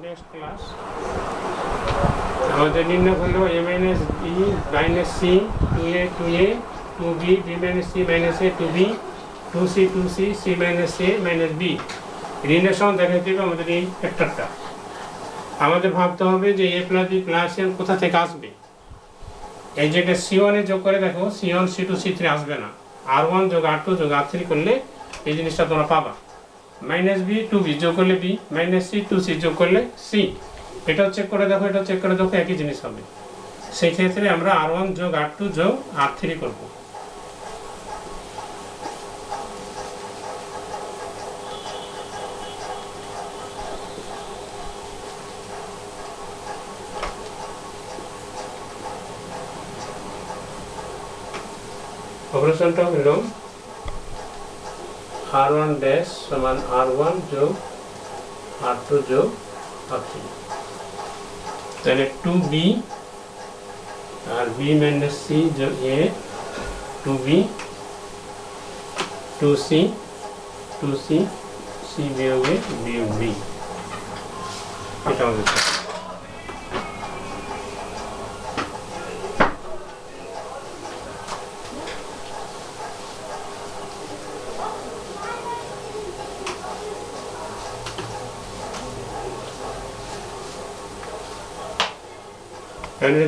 Next class আমাদের নির্ণয় হলো a minus b minus c 2a 2a 2b b minus c minus a 2b 2c 2c c minus a minus b relation দেখাতে হবে আমাদের এই ফ্যাক্টরটা। আমাদের ভাবতে হবে যে a plus b plus c কোথা থেকে আসবে। এই যেটা c1 এ যোগ করে দেখো c1 c2 c3 আসবে না, r1 যোগ r2 যোগ r3 করলে এই জিনিসটা তোমরা পাবা। মাইনাস বি 2b যোগ করলে b মাইনাস c 2c যোগ করলে c, এটাও চেক করে দেখো এটাও চেক করে দেখো একই জিনিস হবে। সেই ক্ষেত্রে আমরা r1 যোগ r2 যোগ r3 করব। অপারেশনটা হলো r1 ড্যাশ সমান r1 যোগ r2 যোগ r3, তাহলে 2b আর b মাইনাস c যোগ a 2b 2c 2c c বিয়োগে বিয়োগ b, এটা আমাদের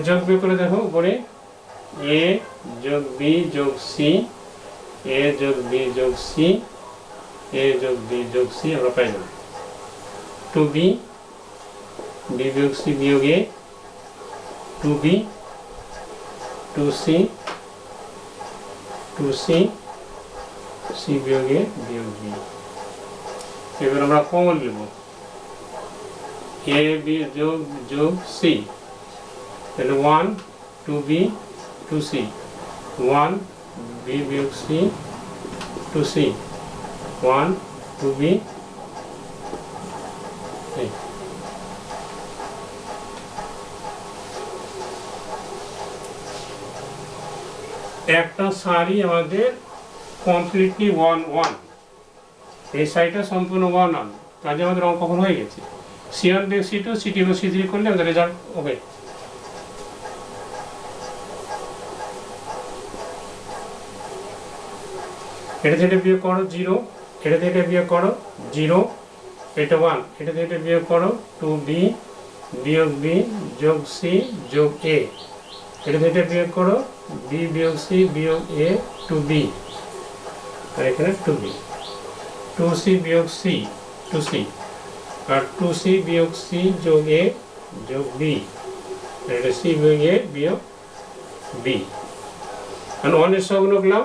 যোগ বিয়োগ করে দেখো উপরে a যোগ b যোগ c a যোগ b যোগ c a যোগ b যোগ c আমরা পাইলাম 2b b বিয়োগ c বিয়োগ a 2b 2c 2c c বিয়োগ a বিয়োগ b। এবার আমরা কমন নেব a b যোগ যোগ c, তাহলে 1 2b 2c 1 b বিয়োগ c 2c 1 2b একটা সারি আমাদের কমপ্লিটলি 1 1, এই সারিটা সম্পূর্ণ 1 1, কাজে আমাদের অঙ্ক কখন হয়ে গেছে। c1 বিয়োগ c2 c2 বিয়োগ c3 করলে আমাদের রেজাল্ট ওকে। এটা থেকে বিয়োগ করো 0, এটা থেকে বিয়োগ করো 0, এটা 1, এটা থেকে বিয়োগ করো 2b বিয়োগ b যোগ c যোগ a, এটা থেকে বিয়োগ করো b বিয়োগ c বিয়োগ a 2b, আর এখানে 2b 2c বিয়োগ c 2c, আর 2c বিয়োগ c যোগ a যোগ b, এটা c বিয়োগ a বিয়োগ b, আর অনেক সবগুলো গেলাম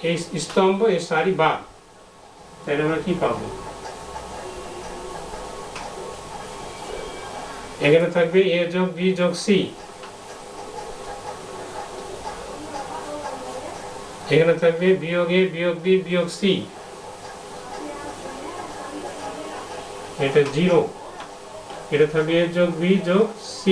এই স্তম্ভ এই সারি বাদ, তাহলে আমরা কি পাবো। এখানে থাকবে a যোগ b যোগ c, এখানে থাকবে বিয়োগ a বিয়োগ b বিয়োগ c, এটা 0, এটা থাকবে a যোগ b যোগ c,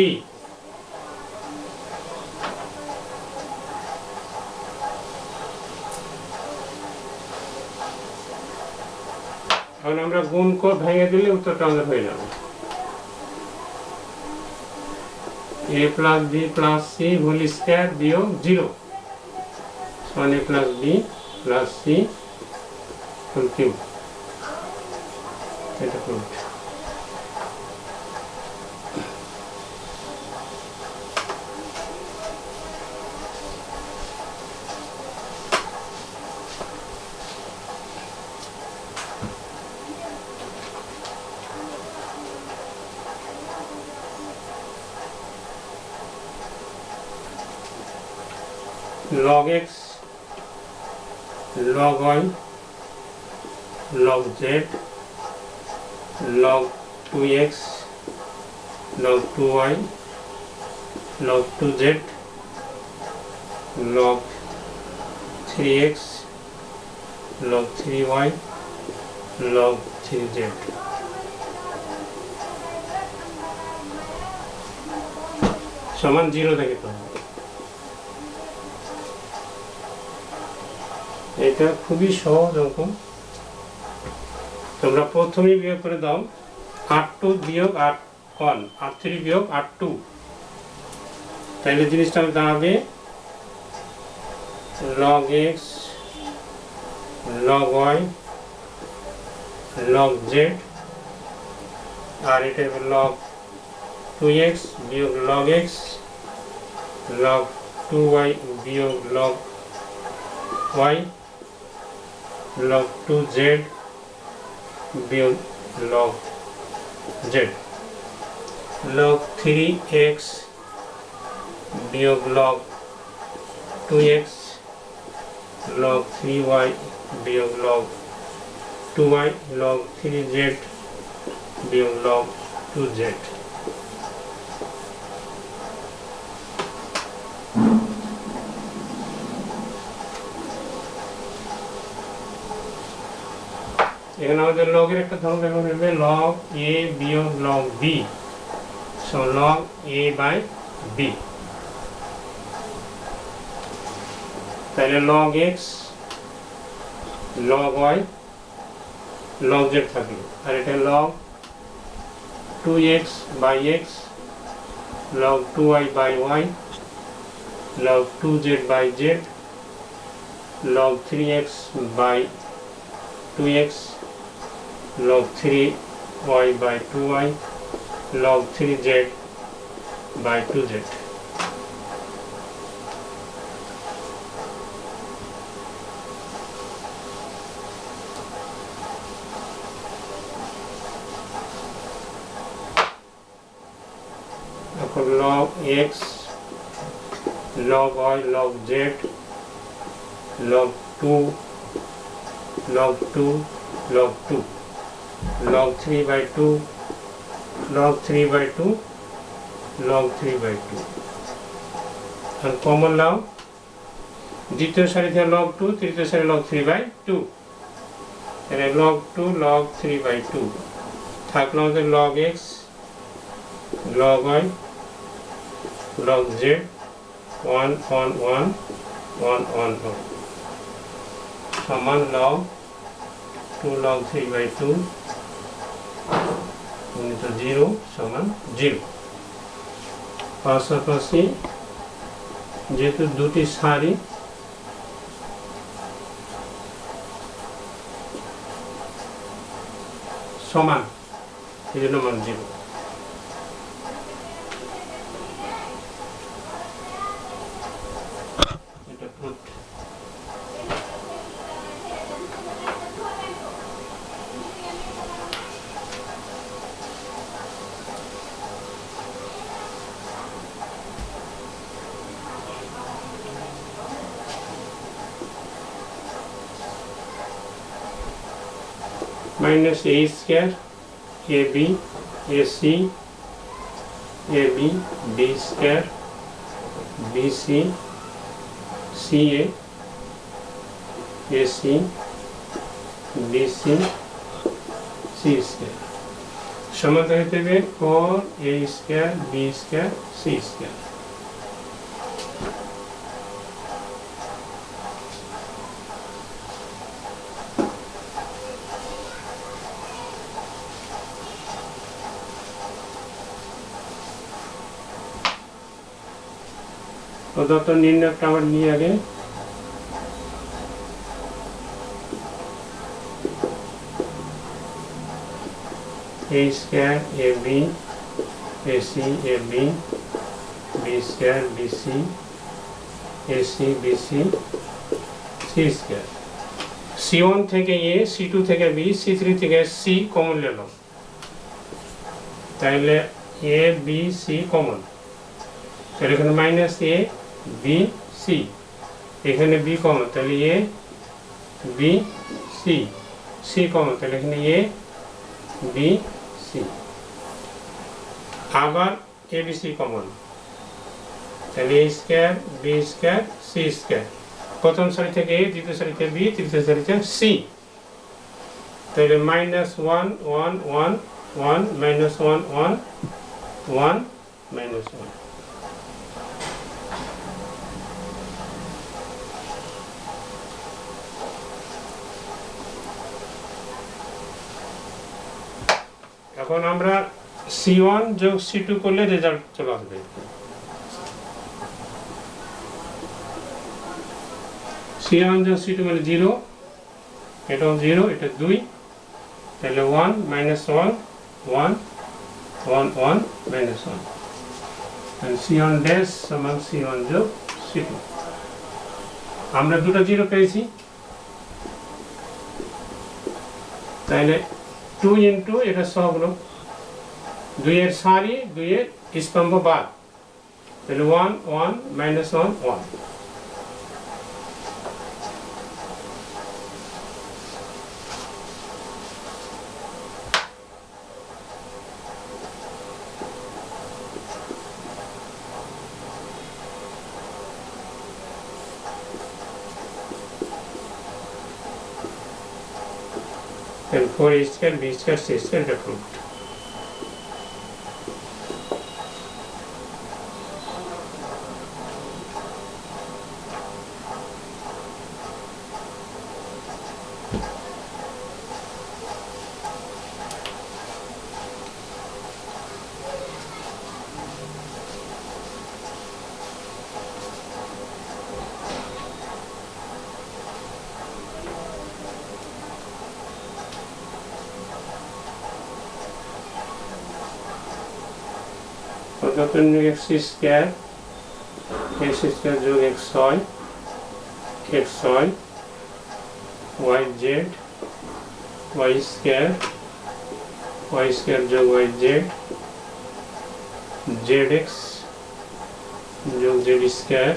এখন আমরা গুণ করে ভেঙে দিলে উত্তরটা আমাদের হয়ে যাবে a plus b plus c whole square বিয়োগ 0 সমান a plus b plus c whole cube, এটা করব। log x log y log z log 2x log 2y log 2z log 3x log 3y log 3z, সমান 0 থেকে তো এটা খুবই সহজ অঙ্ক, তোমরা প্রথমেই বিয়োগ করে দাও R2 বিয়োগ R1, R3 বিয়োগ R2, তাহলে জিনিসটা দাঁড়াবে log x log y log z, আর এটা হবে log 2x বিয়োগ log x log 2y বিয়োগ log y log 2z বিয়োগ log z log 3x বিয়োগ log 2x log 3y বিয়োগ log 2y log 3z বিয়োগ log 2z। এখানে আমাদের লগের একটা ধরন ব্যবহার হবে log a বিয়োগ log b, so log a by b, তাহলে log x log y log z থাকলো, আর এটা log 2x by x log 2y by y log 2z by z log 3x by 2x log 3y by 2y log 3z by 2z। এখন log x log y log z log 2 log 2 log 2 log 3 by 2 log 3 by 2 log 3 by 2, R common নাও দ্বিতীয় সারি থেকে log 2, তৃতীয় সারি log 3 by 2, তাহলে log 2 log 3 by 2 থাকলো আমাদের log x log y log z 1 on 1 1 on 1 সমান log 2 log 3 by 2 গুণিত 0 সমান 0। পাশাপাশি যেহেতু দুটি সারি সমান এই জন্য মান 0। minus a square ab ac ab b square bc ca ac bc c square সমান হতে হবে 4 a square b square c square। প্রদত্ত নির্ণয়টা আবার নিয়ে আগে a square ab ac ab b square bc ac bc c square। c1 থেকে a c2 থেকে b c3 থেকে c কমন নিলাম, তাহলে a b c কমন, তাহলে এখানে মাইনাস a b c, এখানে b কমন, তাহলে a b c c common, তাহলে এখানে a b c, আবার a b c কমন, তাহলে a square b square c square, প্রথম সারি থেকে a, দ্বিতীয় সারি থেকে b, তৃতীয় সারি থেকে c, তাহলে মাইনাস 1 1 1 1 মাইনাস 1 1 1 মাইনাস 1। এখন আমরা C1 যোগ C2 করলে রেজাল্ট চলে আসবে। C1 যোগ C2 মানে 0, এটাও 0, এটা 2, তাহলে 1 minus 1 1 1 1 minus 1, and C1 dash সমান C1 যোগ C2। আমরা দুটো 0 পেয়েছি, তাহলে 2 ইন্টু এটা সহগুলো 2 এর সারি 2 এর স্তম্ভ বাদ, তাহলে 1 1 minus 1 1। And 4 square, b square, c square is approved. x square যোগ xy xy yz y square যোগ yz zx যোগ z square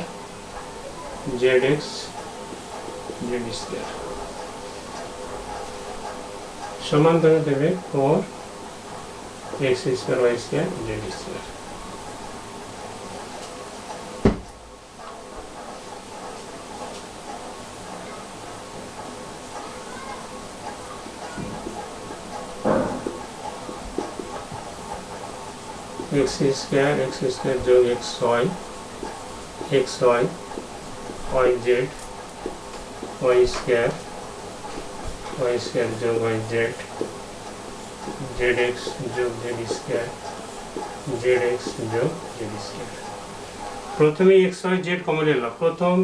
zx z square সমান দেবে 4 x square y square z square। x square যোগ xy xy yz y square যোগ yz zx যোগ z square zx যোগ z square। প্রথমে x y z common নিলাম, প্রথম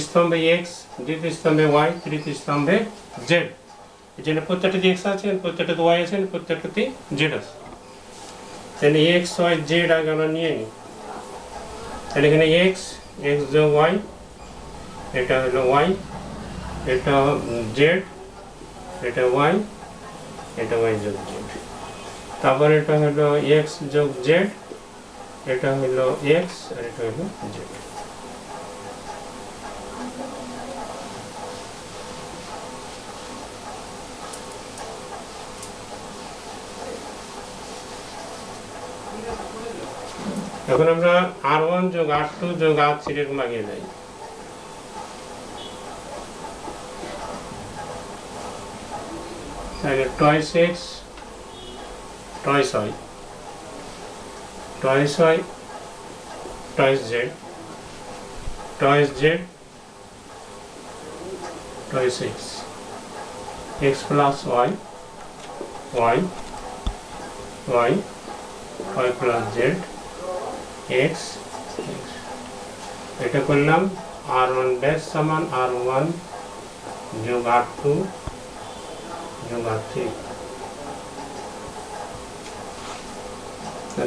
স্তম্ভে x, দ্বিতীয় স্তম্ভে y, তৃতীয় স্তম্ভে z। এখানে প্রত্যেকটাতে x আছে, প্রত্যেকটাতে y আছে, প্রত্যেকটাতে z আছে। তাহলে x y z আগে আমরা নিয়ে নিই। তাহলে এখানে x যোগ y, এটা হলো y, এটা z, এটা y, এটা y যোগ z। তারপর এটা হলো x যোগ z, এটা হলো x আর এটা হলো z। এখন আমরা r1 যোগ r2 যোগ r3 এরকম লাগিয়ে যাই। তাহলে twice x twice y twice y twice z twice z twice x x plus y y y y plus z x এটা করলাম r1 dash সমান r1 যোগ r2 যোগ r3।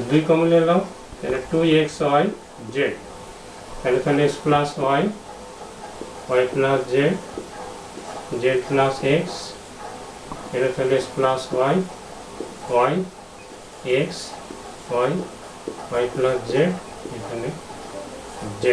দুই কমন নিলাম, তাহলে 2xy z, তাহলে x plus y y plus z z plus x, এটা তাহলে x plus y y x y y plus z, এখানে z।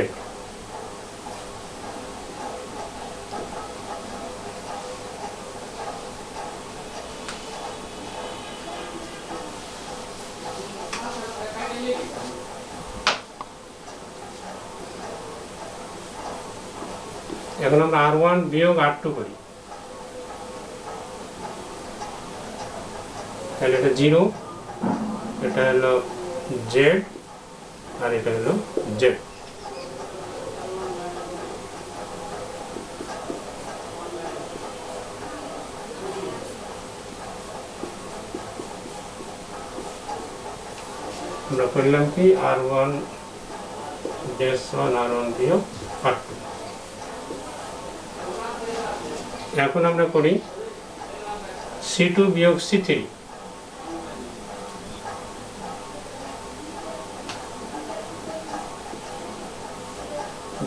এখন আমরা r1 বিয়োগ r2 করি, তাহলে এটা 0, এটা হলো z আর এটা হলো z। আমরা করলাম কি R1 ড্যাশ 1 R1 বিয়োগ R2। এখন আমরা করি C2 বিয়োগ C3।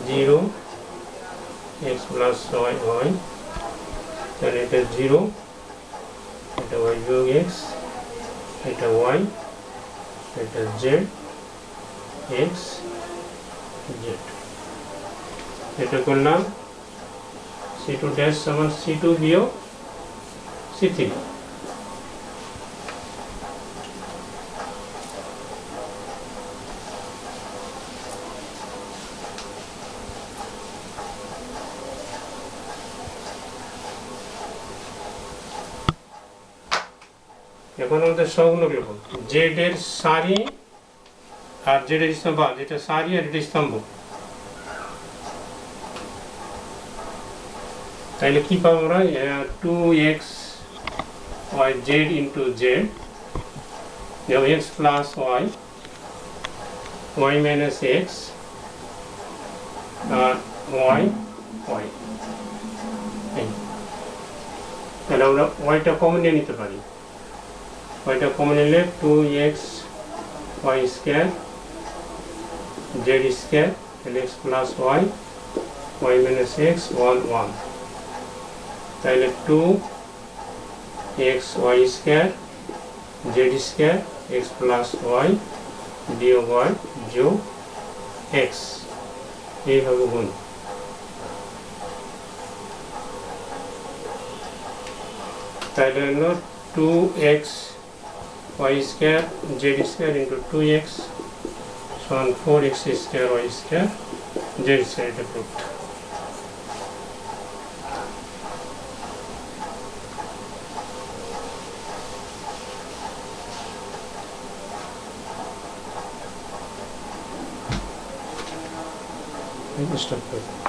0 x plus y y, তাহলে এটা 0, এটা y বিয়োগ x, এটা y, এটা z x z। এটা করলাম C2 ড্যাশ সমান C2 বিয়োগ C3। এখন আমাদের সহগুণক লিখব। জেড এর সারি আর জেড এর স্তম্ভ, যেটা সারি আর এটা স্তম্ভ, তাহলে কি পাবো আমরা? 2x y z into Z, x plus y y minus x আর y y। তাহলে আমরা ওয়াইটা কমন নিয়ে নিতে পারি। ওইটা কমন নিলে 2x y square z square x plus y y minus x 1 1, তাহলে 2x y square z square x plus y বিয়োগ y যোগ x, এইভাবে গুণ। তাহলে হলো 2x y square z square into 2x সমান 4x square y square z square, এটা proofed. Stop করুন।